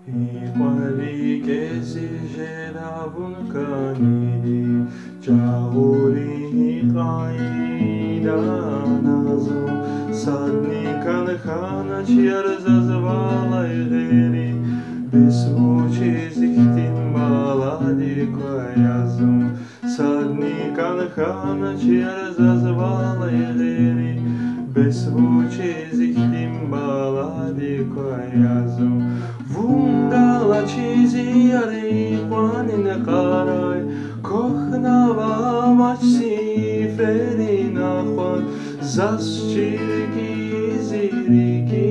Iquali che si gera vulcanidi, Чаури Хаида Назу, Садни Канхана Черза звала Игери, Бесвучи Зихтин Балади Кваязу, Садни Канхана Черза звала Игери, Бесвучи Зихтин Балади Кваязу. Vungala chizi yari quanine qaray Kokhnava machsi ferina khwan Zaschiriki ziriki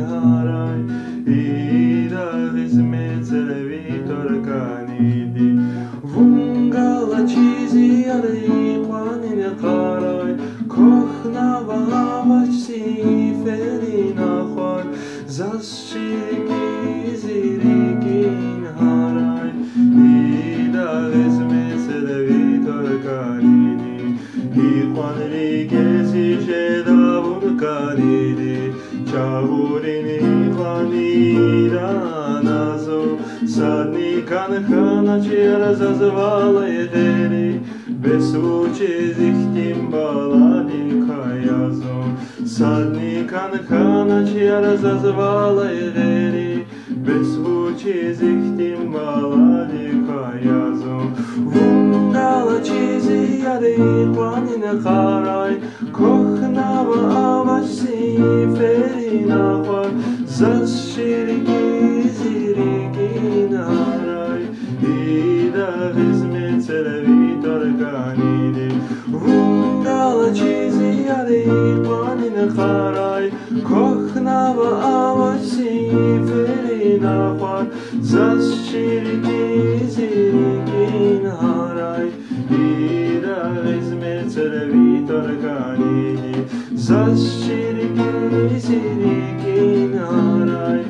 haray Ida hizmet vitor kanidi Vungala chizi yari quanine qaray Kokhnava machsi ferina khwan Zaschiriki zirikin haray Ida hizmet vitor kanidi Iqwanli kesi sheda vulkanidi Çavurini khanida nazo Sadni kankhana черза звала Егери Бесвучи зихтим балади каязо Sadni kankhana черза звала Егери Бесвучи зихтим балади каязо Vungala chizi yari quanine qaray Kokhnava avasi ferina khwan Zaschiriki zirikin haray Ida hizmet vitor kanidi Vungala chizi yari quanine qaray Kokhnava avasi ferina khwan Zaschiriki zirikin haray Ida hizmet vitor kanidi Zaschiriki zirikin haray